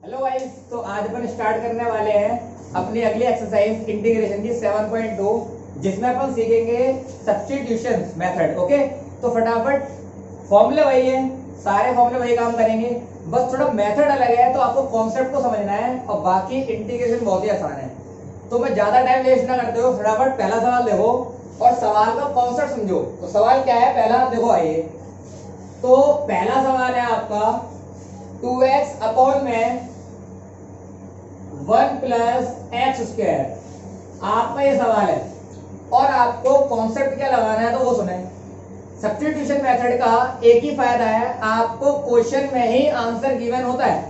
Hello guys, तो आज अपन start करने वाले हैं अपनी अगली एक्सरसाइज इंटीग्रेशन की 7.2, जिसमें अपन सीखेंगे सब्स्टिट्यूशन मेथड। ओके, तो फटाफट फॉर्मूले वही है, सारे फॉर्मूले वही काम करेंगे, बस थोड़ा मेथड अलग है। तो आपको कॉन्सेप्ट को समझना है और बाकी इंटीग्रेशन बहुत ही आसान है। तो मैं ज्यादा टाइम वेस्ट ना करते हो, फटाफट पहला सवाल देखो और सवाल का कॉन्सेप्ट समझो। तो सवाल क्या है, पहला देखो, आइए। तो पहला सवाल है आपका 2x अपॉन में 1 प्लस एक्स स्क्वायर। आपका ये सवाल है और आपको कॉन्सेप्ट क्या लगाना है तो वो सुने। सब्स्टिट्यूशन मेथड का एक ही फायदा है, आपको क्वेश्चन में ही आंसर गिवन होता है।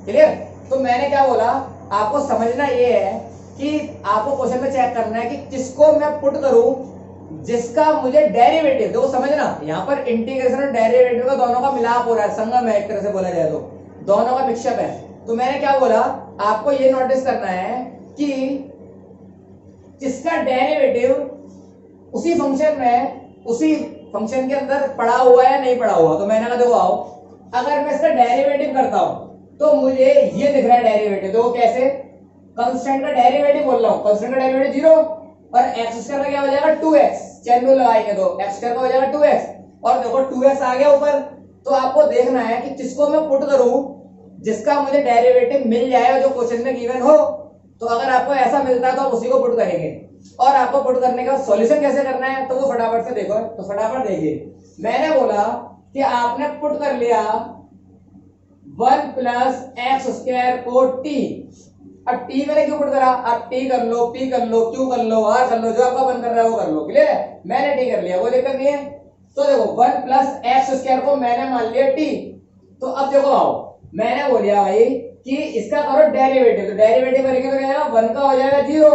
क्लियर? तो मैंने क्या बोला, आपको समझना ये है कि आपको क्वेश्चन में चेक करना है कि किसको मैं पुट करूं जिसका मुझे डेरिवेटिव, देखो समझना, यहाँ पर इंटीग्रेशन और डेरिवेटिव का दोनों का मिलाप हो रहा है, संगम है, एक तरह से बोला जाए तो दोनों का मिक्सअप है। तो मैंने क्या बोला, आपको ये नोटिस करना है कि जिसका डेरिवेटिव उसी फंक्शन के अंदर पड़ा हुआ है या नहीं पड़ा हुआ। तो मैंने कहा देखो आओ, अगर मैं इसका डेरिवेटिव करता हूं तो मुझे ये दिख रहा है डेरिवेटिव। देखो कैसे, कांस्टेंट का डेरिवेटिव बोल रहा हूं, कांस्टेंट का डेरिवेटिव 0 और एक्स स्क्वायर का क्या हो जाएगा 2x, चेन रूल लगाएंगे तो एक्स स्क्वायर का हो जाएगा 2x और देखो 2x आ गया ऊपर। तो आपको देखना है कि किसको मैं पुट करूं जिसका मुझे डेरिवेटिव मिल जाए जो क्वेश्चन में गिवन हो। तो अगर आपको ऐसा मिलता है तो आप उसी को पुट करेंगे। और आपको पुट करने के बाद सॉल्यूशन कैसे करना है तो वो फटाफट से देखो। तो फटाफट देखिए, मैंने बोला कि आपने पुट कर लिया 1 प्लस एक्स स्क्वायर को t। अब t मैंने क्यों पुट करा, आप t कर लो, p कर लो, q कर लो, r कर लो, जो आपका मन कर रहा है वो कर लो। क्लियर है? मैंने t कर लिया, कोई दिक्कत नहीं है। तो देखो 1 प्लस एक्स स्क्वायर को मैंने मान लिया t। तो अब देखो आओ, मैंने बोलिया भाई कि इसका करो डेरिवेटिव। तो डेरिवेटिव करेंगे तो क्या आएगा, 1 का हो जाएगा 0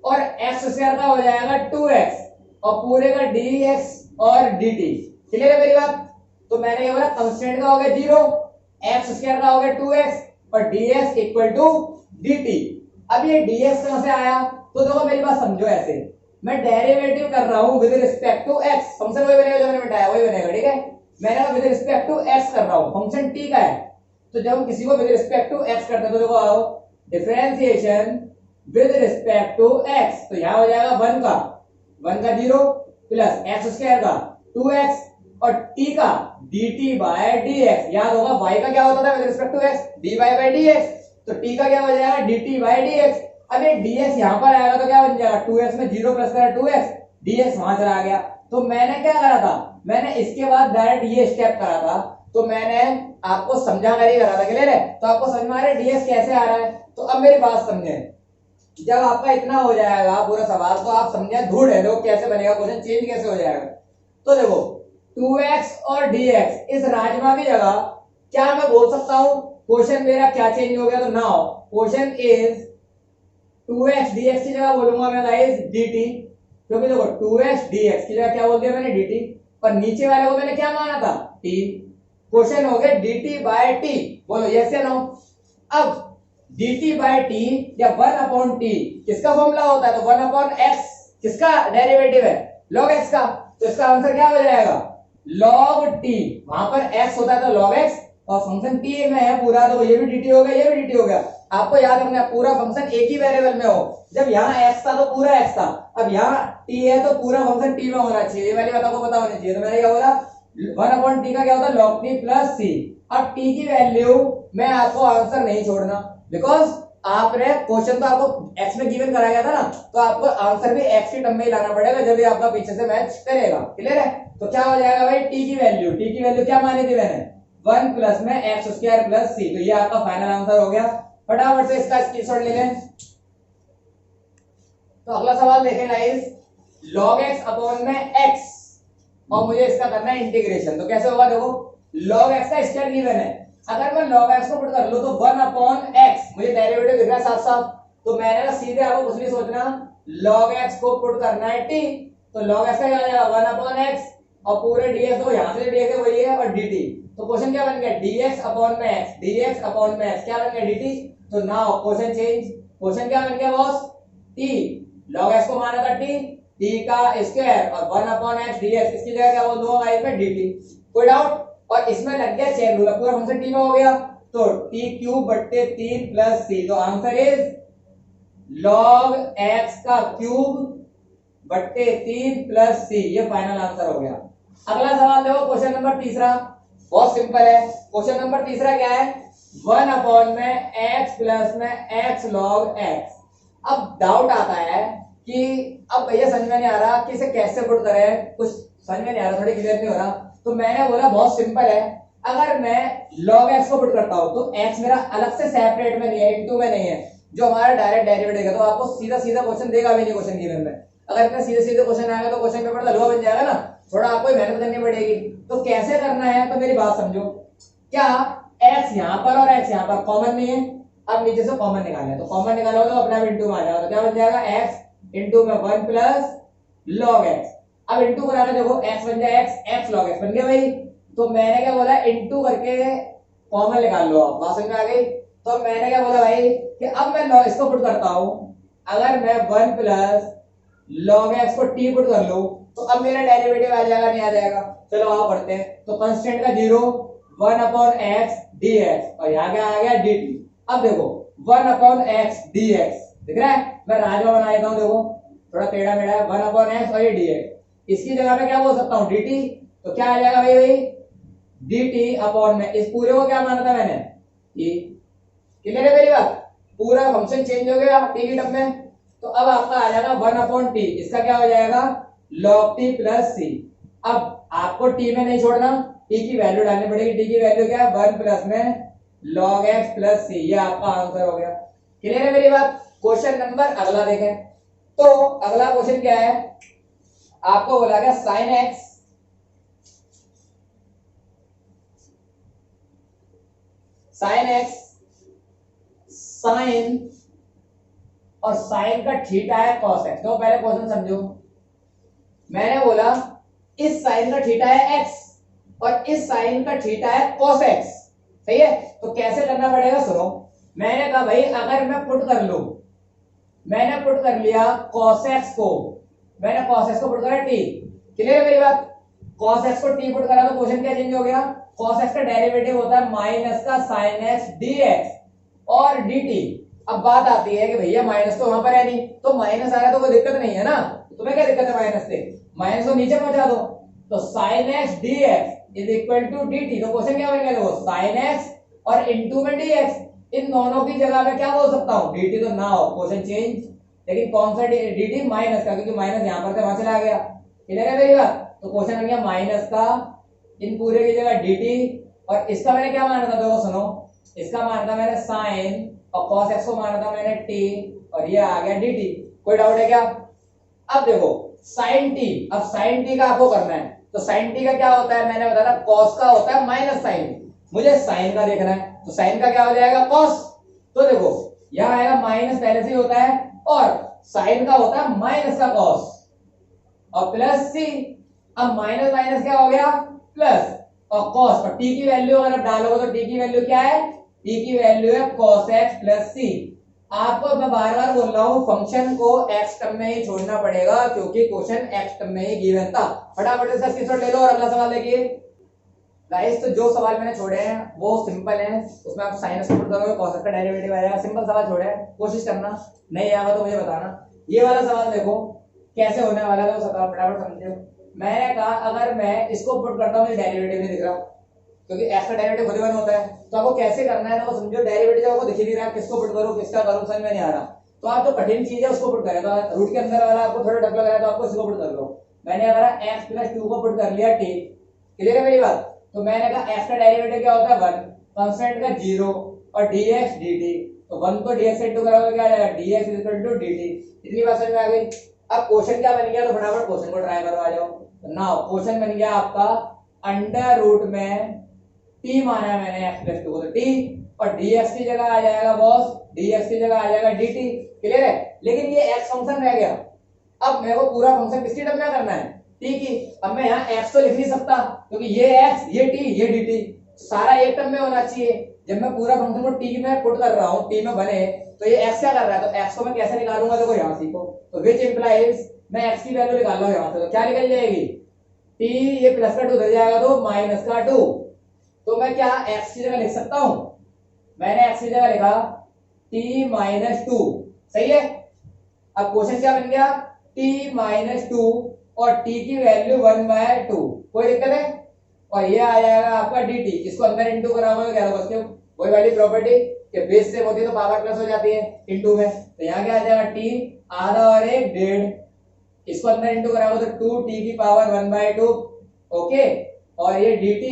और एक्स स्क्वायर का हो जाएगा 2x और पूरे का dx और dt। क्लियर है मेरी बात? तो मैंने ये बोला कांस्टेंट का हो गया 0, एक्स स्क्वायर का हो गया 2x और dx इक्वल टू dt। अब ये dx कहां से आया, तो देखो मेरी बात समझो, ऐसे मैं डेरिवेटिव कर रहा हूं with respect to x, function वही बनेगा जो मैंने बताया वही बनेगा। ठीक है, मैंने विद रिस्पेक्ट टू x कर रहा हूं, फंक्शन t का है। तो जब हम किसी को विद रिस्पेक्ट टू x करते हैं तो देखो आओ, differentiation with respect to x, तो यहां हो जाएगा 1 का 0 प्लस एक्स स्क्वायर का 2x और t का dt बाय dx। याद होगा y का क्या होता था with respect to x, dy by dx। तो t का क्या हो जाएगा dt बाय dx। अब ये dx यहां पर आएगा तो क्या बन जाएगा, 2x में 0 प्लस करा 2x, dx वहां चला गया। तो मैंने क्या करा था, मैंने इसके बाद डायरेक्ट ये स्टेप करा था। तो मैंने आपको समझा कर ही करा था। क्लियर है? तो आपको समझ में आ रहा है dx कैसे आ रहा है। तो अब मेरी बात समझे, जब आपका इतना हो जाएगा पूरा सवाल तो आप समझे धूड़ है लोग कैसे बनेगा, क्वेश्चन चेंज कैसे हो जाएगा। तो देखो 2x और dx, इस राजमा की जगह क्या मैं बोल सकता हूं, क्वेश्चन मेरा क्या चेंज हो गया। तो now question is 2x dx की जगह बोलूंगा मैं गाइस dt, क्योंकि देखो 2x dx की जगह क्या बोल दिया मैंने dt और नीचे वाले को मैंने क्या माना था t। क्वेश्चन हो गया dt बाय t, बोलो यस या नो। अब dt बाय t या 1 अपॉन t किसका फॉर्मूला होता है, तो 1 अपॉन x किसका डेरिवेटिव है, log x का। तो इसका आंसर क्या हो जाएगा log t, वहां पर x होता है तो log x और फंक्शन t में है पूरा, तो ये भी dt हो गया ये भी dt हो गया। आपको याद रखना है पूरा फंक्शन एक ही वेरिएबल में हो, जब यहाँ x था तो पूरा x था, अब यहाँ t है तो पूरा फंक्शन t में होना चाहिए, ये वाली बात आपको पता होनी चाहिए। तो मैंने क्या बोला 1 अपॉन t का क्या होता है log t प्लस c। अब t की वैल्यू मैं आपको आंसर नहीं छोड़ना, बिकॉज आपने क्वेश्चन तो आपको x में गिवन कराया गया था ना, तो आपको आंसर भी x की टर्म में ही लाना पड़ेगा जब भी आपका पीछे से मैच करेगा। क्लियर है? तो क्या हो जाएगा भाई, t की वैल्यू क्या मानी थी मैंने 1 प्लस में एक्स स्क्वायर प्लस c। तो ये आपका फाइनल आंसर हो गया। फटाफट से इसका स्क्रीनशॉट ले लें। तो अगला सवाल देखें गाइस, log x अपॉन में x और मुझे इसका करना है इंटीग्रेशन। तो कैसे होगा, देखो log x का स्क्वायर गिवन है, अगर मैं log x को पुट कर लूं तो 1 अपॉन x, मुझे डेरिवेटिव दिख रहा है साफ साफ, तो मैंने ना सीधे आपको कुछ नहीं सोचना, log x को पुट करना है t। तो log x का क्या आ जाएगा 1 अपॉन x और पूरे dx, तो यहां से dx है वही है और dt। तो क्वेश्चन क्या बन गया dx अपॉन में x, dx अपॉन में x क्या बन गया dt। तो नाउ क्वेश्चन चेंज, क्वेश्चन क्या बन गया बॉस, t log x को माना था t का स्क्वायर और 1 अपॉन x dx, इसकी जगह क्या बोल दूंगा गाइस में dt। कोई डाउट? और इसमें लग गया चेन रूल, पूरा फंक्शन t में हो गया। तो टी क्यूब बट्टे 3 प्लस सी, तो आंसर इज log x का क्यूब बट्टे 3 प्लस सी, ये फाइनल आंसर हो गया। अगला सवाल देखो, क्वेश्चन नंबर तीसरा, बहुत सिंपल है। क्वेश्चन नंबर तीसरा क्या है, 1 अपॉन में x प्लस में x log x। अब डाउट आता है कि अब भैया समझ में नहीं आ रहा कि इसे कैसे पुट करें, कुछ समझ में नहीं आ रहा, थोड़ी क्लियर नहीं हो रहा। तो मैंने बोला बहुत सिंपल है, अगर मैं log x को पुट करता हूं तो x मेरा अलग से सेपरेट में नहीं है, इनटू में नहीं है, जो हमारा डायरेक्ट डेरिवेटिव है, तो आपको सीधा सीधा क्वेश्चन देगा भी नहीं क्वेश्चन गिवन में। अगर इतना सीधे सीधे क्वेश्चन आएगा तो क्वेश्चन पेपर हलवा बन जाएगा ना, थोड़ा आपको मेहनत करनी पड़ेगी। तो कैसे करना है, तो मेरी बात समझो, क्या x यहाँ पर और x यहाँ पर कॉमन नहीं है, अब नीचे से कॉमन निकालना है, तो कॉमन निकालो तो अपना इंटू में आ जाएगा, तो क्या बन जाएगा x इंटू में 1 प्लस log x। अब इंटू करा के देखो, x बन जाए x log x बन गया भाई। तो मैंने क्या बोला, इंटू करके कॉमन निकाल लो, आप बात समझ में आ गई। तो मैंने क्या बोला भाई कि अब मैं इसको पुट करता हूं, अगर मैं 1 प्लस log x को t पुट कर लूं तो अब मेरा डेरिवेटिव आ जाएगा, नहीं आ जाएगा। चलो आओ पढ़ते हैं। तो कांस्टेंट का 0, 1 अपॉन x dx, और यहाँ क्या आ गया dt। अब देखो 1 अपॉन x dx दिख रहा है, मैं राजमा बना देता हूँ, देखो थोड़ा टेढ़ा मेढ़ा है, 1 अपॉन x और ये dx, इसकी जगह पे क्या बोल सकता हूँ dt, तो क्या आ जाएगा भाई dt अपॉन में, इस पूरे को क्या माना था मैंने t। क्लियर है मेरी बात, पूरा फंक्शन चेंज हो गया t की टर्म में। तो अब आपका आ जाएगा 1 अपॉन टी, इसका क्या हो जाएगा log t प्लस सी। अब आपको t में नहीं छोड़ना, t की वैल्यू डालनी पड़ेगी, t की वैल्यू क्या है 1 प्लस में log x प्लस सी, ये आपका आंसर हो गया। क्लियर है मेरी बात। क्वेश्चन नंबर अगला देखें, तो अगला क्वेश्चन क्या है, आपको बोला गया sin x साइन और साइन का थीटा है cos x। तो पहले क्वेश्चन समझो, मैंने बोला इस साइन का थीटा है x और इस साइन का थीटा है cos x, सही है। तो कैसे करना पड़ेगा सुनो, मैंने कहा भाई अगर मैं पुट कर लूं, मैंने पुट कर लिया cos x को, मैंने cos x को पुट करा t। क्लियर है मेरी बात, cos x को t पुट करा तो क्वेश्चन क्या चेंज हो गया, cos x का डेरिवेटिव होता है माइनस का sin x dx और dt। अब बात आती है कि भैया माइनस तो वहां पर है नहीं, तो माइनस आ रहा है तो कोई दिक्कत नहीं है ना, तुम्हें क्या दिक्कत है माइनस से, माइनस को नीचे पहुंचा दो। तो sin x dx is equal to dt, तो क्वेश्चन क्या बन गया देखो, sin x और इनटू में dx, इन दोनों की जगह में क्या बोल सकता हूं dt, तो ना हो क्वेश्चन चेंज, लेकिन कौन सा dt माइनस का, क्योंकि माइनस यहां पर से वहां चला गया। क्लियर है मेरी बात, तो क्वेश्चन बन गया माइनस का इन पूरे की जगह dt, और इसका मैंने क्या माना था देखो सुनो, इसका माना था मैंने sin और cos x को माना था मैंने t, और ये आ गया dt। कोई डाउट है क्या। अब देखो sin t, अब sin t का आपको करना है, तो sin t का क्या होता है, मैंने बताया था cos का होता है माइनस sin, मुझे sin का देखना है, तो sin का क्या हो जाएगा cos। तो देखो यहाँ आएगा माइनस पहले से ही होता है, और sin का होता है माइनस का cos और प्लस c। अब माइनस माइनस क्या हो गया प्लस, और cos और t की वैल्यू अगर आप डालोगे तो t की वैल्यू क्या है, t की वैल्यू है cos x प्लस c। आपको मैं बार बार बोल रहा हूं फंक्शन को x टर्म में ही छोड़ना पड़ेगा, क्योंकि क्वेश्चन x टर्म में ही गिवन था। फटाफट से स्क्रीनशॉट ले लो और अगला सवाल देखिए गाइस। तो जो सवाल मैंने छोड़े हैं वो सिंपल है, उसमें आप साइन पुट करोगे cos x का डेरिवेटिव आएगा, सिंपल सवाल छोड़े हैं, कोशिश करना, नहीं आएगा तो मुझे बताना। ये वाला सवाल देखो कैसे होने वाला है, तो फटाफट समझो। मैंने कहा अगर मैं इसको पुट करता हूं, मुझे डेरिवेटिव नहीं दिख रहा, क्योंकि x का डेरिवेटिव खुद ही वन होता है, तो आपको कैसे करना है ना वो समझो। डेरिवेटिव आपको दिख ही नहीं रहा, किसको पुट करूं किसका करूं समझ में नहीं आ रहा, तो आप जो कठिन चीज है उसको पुट करें। तो रूट के अंदर वाला आपको थोड़ा डर लग रहा है तो आपको इसको पुट कर लो। मैंने अगर x प्लस 2 को पुट कर लिया t, क्लियर है मेरी बात। तो मैंने कहा x का डेरिवेटिव क्या होता है 1, कांस्टेंट का 0 और dx dt, तो 1 को dx से इंटू करोगे क्या आ जाएगा dx dt। इतनी बात समझ में आ गई। अब क्वेश्चन क्या बन गया, तो फटाफट क्वेश्चन को ट्राई करो, आ जाओ। नाउ क्वेश्चन बन गया आपका अंडर रूट में t माना है मैंने x प्लस 2 को, तो t, और dx की जगह आ जाएगा बॉस, dx की जगह आ जाएगा dt। क्लियर है, लेकिन ये x फंक्शन रह गया। अब मेरे को पूरा फंक्शन किसकी टर्म में करना है, t की। अब मैं यहाँ x तो लिख नहीं सकता, क्योंकि ये x ये t ये dt सारा एक टर्म में होना चाहिए। जब मैं पूरा फंक्शन को t में पुट कर रहा हूँ, t में बने, तो ये x क्या कर रहा है, तो x को मैं कैसे निकालूंगा देखो यहाँ सीखो। तो विच इंप्लाइज मैं x की वैल्यू निकाल रहा हूँ यहाँ से, तो क्या निकल जाएगी t, ये प्लस का 2 उधर जाएगा तो माइनस का 2, तो मैं क्या x की जगह लिख सकता हूँ मैंने एक्स की जगह लिखा t माइनस टू, सही है। अब क्वेश्चन क्या बन गया, t माइनस टू और t की वैल्यू 1/2, कोई दिक्कत है। और ये आ जाएगा आपका dt, इसको अंदर इंटू कराओगे तो क्या होगा, उसके वही वाली प्रॉपर्टी कि बेस सेम होती है तो पावर प्लस हो जाती है इंटू में, तो यहाँ क्या आ जाएगा t आधा और एक डेढ़, इसको अंदर इंटू कराओगे तो 2t की पावर 1/2, ओके। और ये dt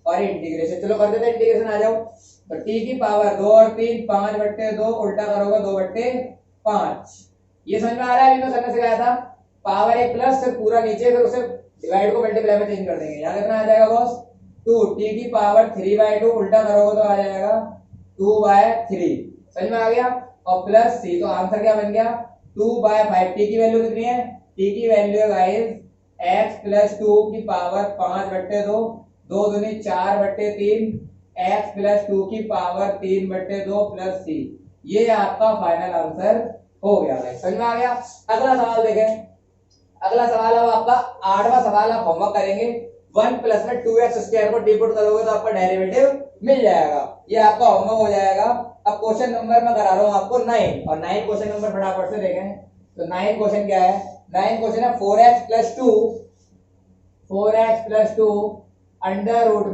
और ये इंटीग्रेशन, चलो कर देते हैं इंटीग्रेशन, आ जाओ। तो t की पावर 2 और 3 5/2, उल्टा करोगे 2/5। ये समझ में आ रहा है, अभी मैं करना सिखाया था। पावर एक प्लस फिर पूरा नीचे, फिर उसे डिवाइड को मल्टीप्लाई में चेंज कर देंगे। यहाँ कितना आ जाएगा बॉस, 2t की पावर 3/2, उल्टा करोगे तो आ जाएगा 2/3, समझ में आ गया। और प्लस c, तो आंसर क्या बन गया 2/5। t की वैल्यू कितनी है, t की वैल्यू है गाइस x प्लस 2 की पावर 5/2, 2 दूनी 4/3, x प्लस 2 की पावर 3/2 प्लस c। ये आपका फाइनल आंसर हो गया गाइस, समझ में आ गया। अगला सवाल देखें। अगला सवाल अब आपका 8वां सवाल, आप होमवर्क करेंगे। 1 प्लस में 2x स्क्वायर को डिपुट करोगे तो आपका डेरिवेटिव मिल जाएगा, ये आपका होमवर्क हो जाएगा। अब क्वेश्चन नंबर मैं करा रहा हूं आपको 9, और 9 क्वेश्चन नंबर फटाफट से देखें। तो 9 क्वेश्चन क्या है, 9 क्वेश्चन है 4x प्लस 2 अंडर रूट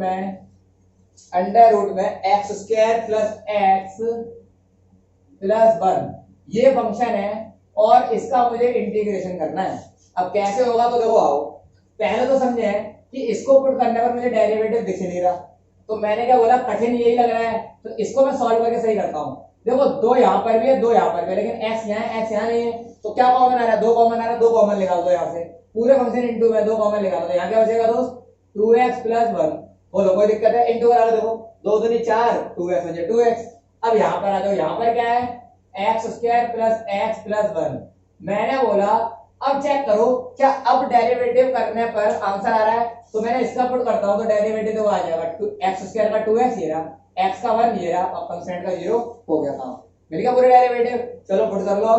में x square plus x plus 1, ये फंक्शन है और इसका मुझे इंटीग्रेशन करना है। अब कैसे होगा तो देखो आओ, पहले तो समझे कि इसको पुट करने पर मुझे डेरिवेटिव दिख नहीं रहा, तो मैंने क्या बोला, कठिन यही लग रहा है, तो इसको मैं सॉल्व करके सही करता हूँ। देखो 2 यहाँ पर भी है, 2 यहाँ पर भी है, लेकिन x यहाँ नहीं है, तो क्या कॉमन आ रहा है, 2 कॉमन आ रहा है, 2 कॉमन निकाल दो यहाँ से, पूरे फंक्शन इंटू में 2 कॉमन निकाल दो, यहाँ क्या बचेगा दोस्त 2x प्लस 1। बोलो कोई दिक्कत है, इंटू करा लो, देखो 2 दूनी 4, 2x बचे 2x। अब यहाँ पर आ जाओ, यहाँ पर क्या है x square plus x plus 1। मैंने बोला अब चेक करो क्या अब डेरिवेटिव करने पर आंसर आ रहा है, तो मैंने इसका पुट करता हूं तो डेरिवेटिव तो आ जाएगा x स्क्वायर का 2x, ये रहा x का 1, ये रहा, और कांस्टेंट का 0 हो गया था, मिल गया पूरे डेरिवेटिव। चलो पुट कर लो,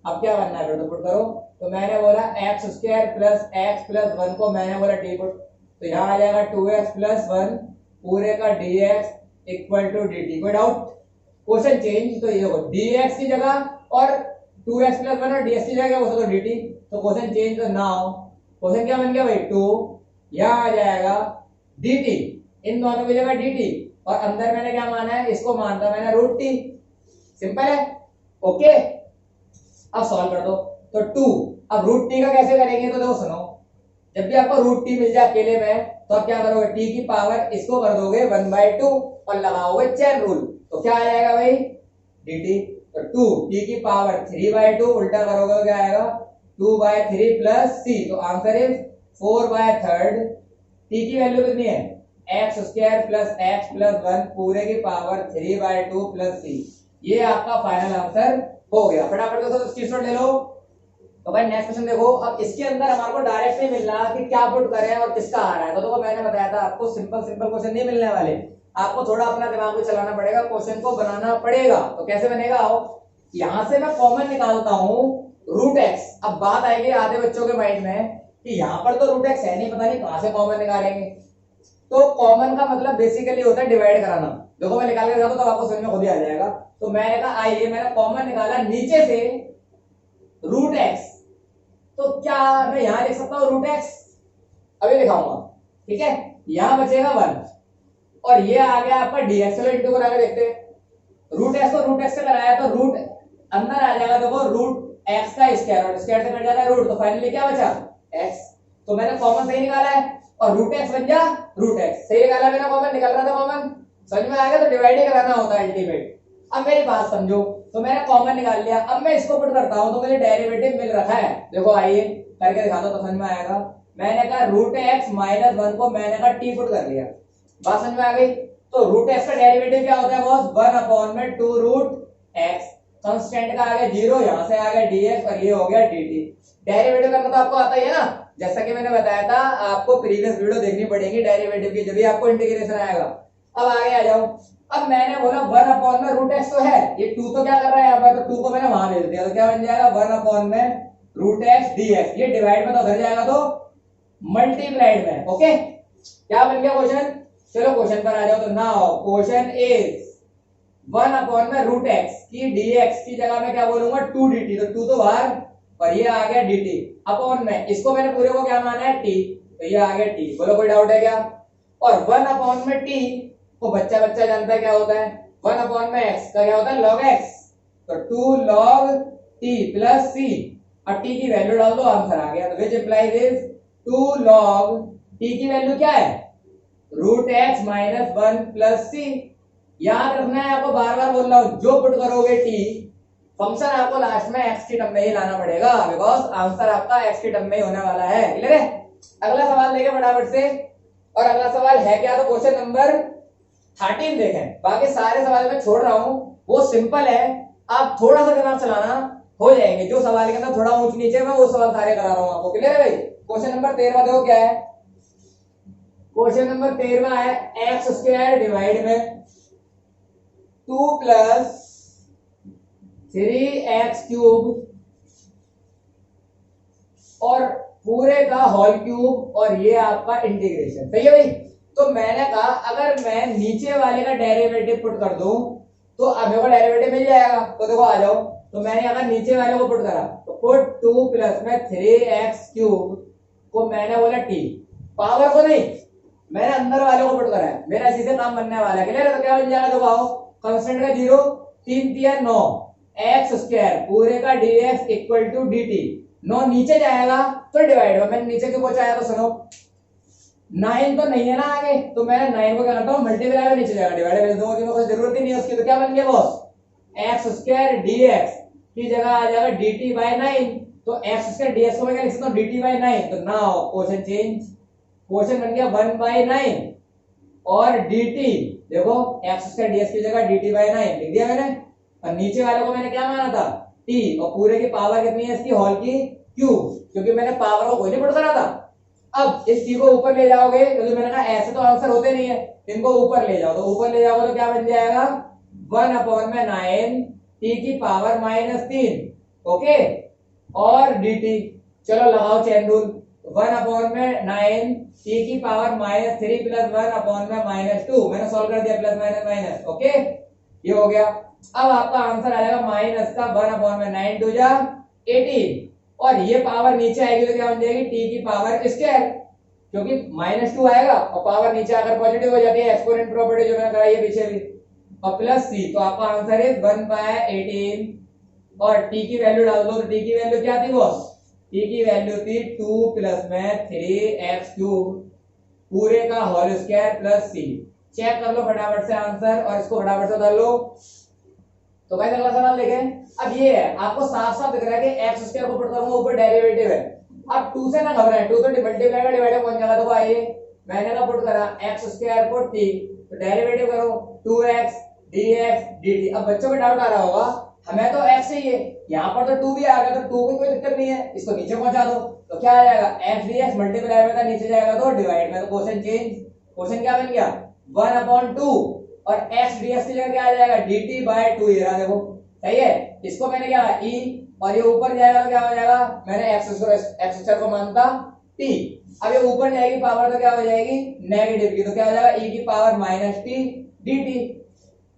अब क्या करना है तो पुट करो। तो मैंने बोला x square plus x plus 1 को मैंने बोला डी पुट, तो यहाँ आ जाएगा 2x प्लस 1 पूरे का dx इक्वल टू dt। कोई डाउट, क्वेश्चन चेंज, तो ये dx की जगह और 2x प्लस 1 और dx की जगह हो तो dt, तो क्वेश्चन चेंज, तो नाउ क्वेश्चन क्या बन गया भाई 2, यहाँ आ जाएगा dt, इन दोनों की जगह dt, और अंदर मैंने क्या माना है, इसको मानता मैंने रूट t, सिंपल है, ओके। अब सॉल्व कर दो, तो 2, अब रूट t का कैसे करेंगे, तो देखो सुनो, जब भी आपको रूट t मिल जाए अकेले में, तो आप क्या करोगे, t की पावर इसको कर दोगे 1/2 और लगाओगे चेन रूल, तो क्या आ जाएगा भाई dt। तो 2 t की पावर 3/2, उल्टा करोगे तो क्या आएगा 2/3 प्लस c, तो आंसर इज 4/3। t की वैल्यू कितनी है x square plus x plus 1 पूरे की पावर 3/2 प्लस c। ये आपका फाइनल आंसर हो गया। फटाफट से स्क्रीनशॉट ले लो। तो भाई नेक्स्ट क्वेश्चन देखो, अब इसके अंदर हमारे को डायरेक्ट नहीं मिल रहा कि क्या पुट करें और किसका आ रहा है, तो देखो मैंने बताया था आपको सिंपल क्वेश्चन नहीं मिलने वाले, आपको थोड़ा अपना दिमाग को चलाना पड़ेगा, क्वेश्चन को बनाना पड़ेगा। तो कैसे बनेगा, आओ यहां से मैं कॉमन निकालता हूं रूट एक्स। अब बात आएगी आधे बच्चों के माइंड में कि यहाँ पर तो रूट एक्स है नहीं, पता नहीं कहां से कॉमन निकालेंगे। तो कॉमन का मतलब बेसिकली होता है डिवाइड कराना। देखो मैं निकाल के दिखाता हूं तो आपको समझ में खुद ही आ जाएगा। तो मैंने कहा आइए, मैंने कॉमन निकाला नीचे से रूट एक्स, तो क्या मैं यहां लिख सकता हूं रूट एक्स, अभी लिखाऊंगा, ठीक है। यहां बचेगा 1 और ये आ गया आपका dx। चलो इंटू करा के देखते हैं। रूट एक्स को रूट एक्स से कराया तो रूट अंदर आ जाएगा, देखो रूट एक्स का स्क्वायर, और स्क्वायर से कट जाता है रूट, तो फाइनली क्या बचा एक्स। तो मैंने कॉमन सही निकाला है और रूट एक्स बन जा रूट एक्स, सही निकाला मैंने, कॉमन निकल रहा था कॉमन, समझ में आ गया। तो डिवाइड ही कराना होता है अल्टीमेट। अब मेरी बात समझो, तो मैंने कॉमन निकाल लिया, अब मैं इसको पुट करता हूं तो मुझे डेरिवेटिव मिल रखा है। देखो आइए करके दिखा दो तो समझ में आएगा। मैंने कहा रूट एक्स माइनस 1 को मैंने कहा टी पुट कर लिया, बात समझ में आ गई। तो रूट एक्स का डेरिवेटिव क्या होता है बॉस, 1/2 रूट एक्स, कांस्टेंट का आ गया 0, यहां से आ गया dx और ये हो गया dt। डेरिवेटिव करना तो आपको आता ही है ना, जैसा कि मैंने बताया था आपको प्रीवियस वीडियो देखनी पड़ेगी डेरिवेटिव की, जब भी आपको इंटीग्रेशन आएगा। अब आगे आ जाओ, अब मैंने बोला 1/में रूट एक्स तो है, ये 2 तो क्या कर रहा है यहाँ पर, तो 2 को मैंने वहां भेज दिया, तो क्या बन जाएगा 1/में रूट एक्स dx। ये डिवाइड में तो उधर जाएगा तो मल्टीप्लाइड में, ओके। क्या बन गया क्वेश्चन, चलो क्वेश्चन पर आ जाओ। तो now question is one upon में रूट एक्स की dx की जगह में क्या बोलूंगा 2dt, तो 2 तो बाहर और ये आ गया dt अपॉन में, इसको मैंने पूरे को क्या माना है t, तो ये आ गया t। बोलो कोई डाउट है क्या? और 1 अपॉन में t को बच्चा बच्चा जानता है क्या होता है, 1 अपॉन में x का क्या होता है log x, तो 2 log t प्लस c, और t की वैल्यू डाल दो आंसर आ गया। तो which implies is 2 log t की वैल्यू क्या है root x minus 1 plus c। याद रखना है, आपको बार बार बोल रहा हूं, जो पुट करोगे t फंक्शन आपको लास्ट में x की टर्म में ही लाना पड़ेगा, बिकॉज आंसर आपका x की टर्म में ही होने वाला है। क्लियर है? अगला सवाल देखें फटाफट से, और अगला सवाल है क्या, तो क्वेश्चन नंबर 13 देखें। बाकी सारे सवाल मैं छोड़ रहा हूं, वो सिंपल है, आप थोड़ा सा दिमाग चलाना हो जाएंगे। जो सवाल के अंदर थोड़ा ऊंच नीचे मैं वो सवाल सारे करा रहा हूं आपको। क्लियर है भाई? क्वेश्चन नंबर 13 देखो क्या है। क्वेश्चन नंबर 13 है एक्स स्क्वायर डिवाइड में 2 प्लस 3x क्यूब और पूरे का होल क्यूब, और ये आपका इंटीग्रेशन। सही है भाई? तो मैंने कहा अगर मैं नीचे वाले का डेरिवेटिव पुट कर दूं तो अब मेरे को डेरिवेटिव मिल जाएगा। तो देखो आ जाओ, तो मैंने अगर नीचे वाले को पुट करा तो पुट 2 प्लस में 3x क्यूब को मैंने बोला t, पावर को नहीं, मैंने अंदर वाले को पुट करा है, मेरा इसी से काम बनने वाला है। क्लियर है? तो क्या बन जाएगा, देखो आओ, कांस्टेंट का 0, 3 3 9, एक्स स्क्वायर पूरे का dx इक्वल टू dt, 9 नीचे जाएगा तो डिवाइड में, मैंने नीचे क्यों पहुंचाया, तो सुनो 9 तो नहीं है ना आगे, तो मैं 9 को क्या करता हूँ मल्टीप्लाई में नीचे जाएगा, डिवाइड में दूंगा क्योंकि कोई जरूरत ही नहीं है उसकी। तो क्या बन गया बॉस, एक्स स्क्वायर dx की जगह आ जाएगा dt बाय 9, तो एक्स स्क्वायर dx को मैं क्या लिख सकता हूँ dt बाय 9। तो नाउ क्वेश्चन चेंज, क्वेश्चन बन गया 1 बाय 9 और dt, देखो एक्स स्क्वायर dx की जगह dt बाय 9 लिख दिया मैंने, और नीचे वाले को मैंने क्या माना था t, और पूरे की पावर कितनी है इसकी होल की क्यूब, क्योंकि मैंने पावर को कोई नहीं पुट करा था। अब इस t को ऊपर ले जाओगे, क्योंकि मैंने कहा ऐसे तो आंसर होते नहीं है, इनको ऊपर ले जाओ, तो ऊपर ले जाओगे तो क्या बन जाएगा 1 अपॉन में 9 t की पावर -3, ओके, और dt, चलो लगाओ चेन रूल, 1 अपॉन में 9 t की पावर -3 प्लस 1 अपॉन में -2, मैंने सॉल्व कर दिया, प्लस माइनस माइनस, ओके, ये हो गया। अब आपका आंसर आएगा माइनस का 1 अपॉन में 9 2 जा 18, और ये पावर नीचे आएगी तो क्या बन जाएगी t की पावर स्क्वायर, क्योंकि -2 आएगा और पावर नीचे आकर पॉजिटिव हो जाती है, एक्सपोनेंट प्रॉपर्टी जो मैंने कराई है पीछे भी, और प्लस c, तो आपका आंसर है 1/18, और t की वैल्यू डाल दो, तो t की वैल्यू क्या थी बॉस, t की वैल्यू थी 2 प्लस में 3x क्यूब पूरे का whole square plus c। Check कर लो फटाफट से आंसर, और इसको फटाफट से डाल लो। तो भाई अगला सवाल देखें। अब ये है, आपको साफ साफ दिख रहा है कि एक्स स्क्वायर को पुट करूंगा, ऊपर डेरिवेटिव है। अब 2 से ना घबराएं, 2 तो मल्टीप्लाई का डिवाइड कौन जाएगा, देखो आइए, मैंने का पुट करा एक्स स्क्वायर को t, तो डेरिवेटिव करो 2x dx dt। अब बच्चों को डाउट आ रहा होगा, हमें तो x चाहिए, यहाँ पर तो 2 भी आ गया, तो 2 की कोई दिक्कत नहीं है, इसको नीचे पहुंचा दो, तो क्या आ जाएगा x dx मल्टीप्लाई में था, नीचे जाएगा तो डिवाइड में, तो क्वेश्चन चेंज, क्वेश्चन क्या बन गया 1/2, और x dx की जगह क्या आ जाएगा dt बाय 2, ये रहा देखो, सही है। इसको मैंने क्या e, और ये ऊपर जाएगा तो क्या हो जाएगा, मैंने x स्क्वायर को मानता t, अब ये ऊपर जाएगी पावर तो क्या हो जाएगी नेगेटिव की, तो क्या हो जाएगा e की पावर -t dt।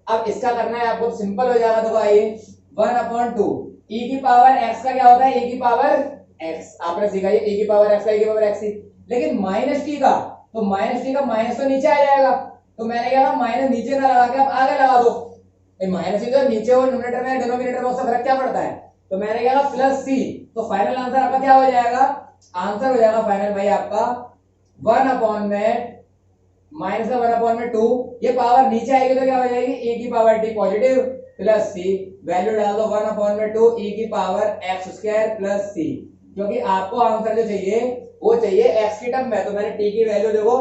अब इसका करना है आपको, सिंपल हो जाएगा, देखो आइए 1/2, e की पावर x का क्या होता है e की पावर x, आपने सीखा ये e की पावर x का e की पावर x ही, लेकिन -t का, तो -t का माइनस तो नीचे आ जाएगा, तो मैंने क्या कहा माइनस नीचे ना लगा के आप आगे लगा दो, माइनस इधर नीचे और न्यूमरेटर में डिनोमिनेटर में उससे फर्क क्या पड़ता है, तो मैंने क्या कहा प्लस c, तो फाइनल आंसर आपका क्या हो जाएगा, आंसर हो जाएगा फाइनल भाई आपका 1 अपॉन में माइनस का 1 अपॉन में 2, ये पावर नीचे आएगी तो क्या हो जाएगी e की power t positive plus c, value डाल दो 1 अपॉन में 2 e की power x square plus c, क्योंकि आपको आंसर जो चाहिए वो चाहिए x की टर्म में, तो मैंने t की वैल्यू देखो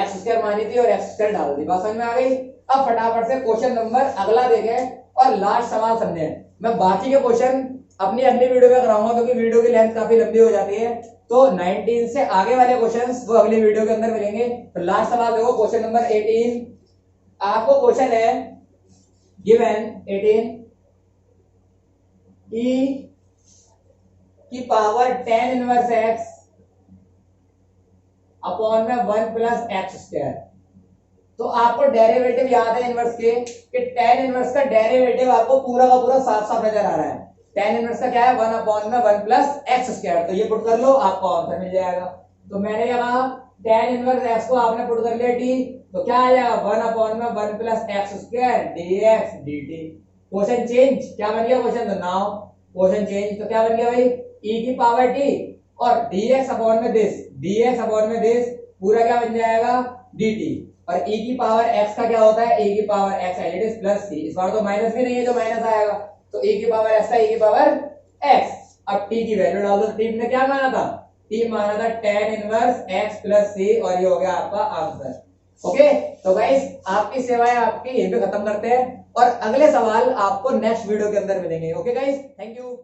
x स्क्वायर मानी थी और x स्क्वायर डाल दी, बात समझ में आ गई। अब फटाफट से क्वेश्चन नंबर अगला देखें और लास्ट सवाल समझें। मैं बाकी के क्वेश्चन अपनी अगली वीडियो में कराऊंगा, क्योंकि वीडियो की लेंथ काफी लंबी हो जाती है, तो 19 से आगे वाले क्वेश्चंस वो अगली वीडियो के अंदर मिलेंगे। तो लास्ट सवाल देखो, क्वेश्चन नंबर 18, आपको क्वेश्चन है गिवन 18 e की power tan inverse x upon में 1 प्लस एक्स स्क्वायर, तो आपको डेरिवेटिव याद है इनवर्स के कि tan इनवर्स का डेरिवेटिव आपको पूरा का पूरा साफ साफ नजर आ रहा है। tan इनवर्स का क्या है 1 अपॉन में 1 प्लस एक्स स्क्वायर, तो ये पुट कर लो आपको आंसर मिल जाएगा। तो मैंने क्या कहा tan इनवर्स x को आपने पुट कर लिया t, तो क्या आ जाएगा 1 अपॉन में 1 plus x square dx dt। Question change, क्या बन गया क्वेश्चन, तो नाउ क्वेश्चन चेंज, तो क्या बन गया भाई e की पावर t और dx अपॉन में दिस पूरा क्या बन जाएगा dt, और e की पावर x का क्या होता है e की power x as it is plus c, इस बार तो माइनस भी नहीं है जो माइनस आएगा, तो e की पावर x का e की पावर x। अब t की वैल्यू डाल दो, t ने क्या माना था, t माना था tan inverse x plus c, और ये हो गया आपका आंसर। ओके, तो गाइस आपकी सेवाएं आपकी यहीं पे खत्म करते हैं और अगले सवाल आपको नेक्स्ट वीडियो के अंदर मिलेंगे। Okay guys, thank you.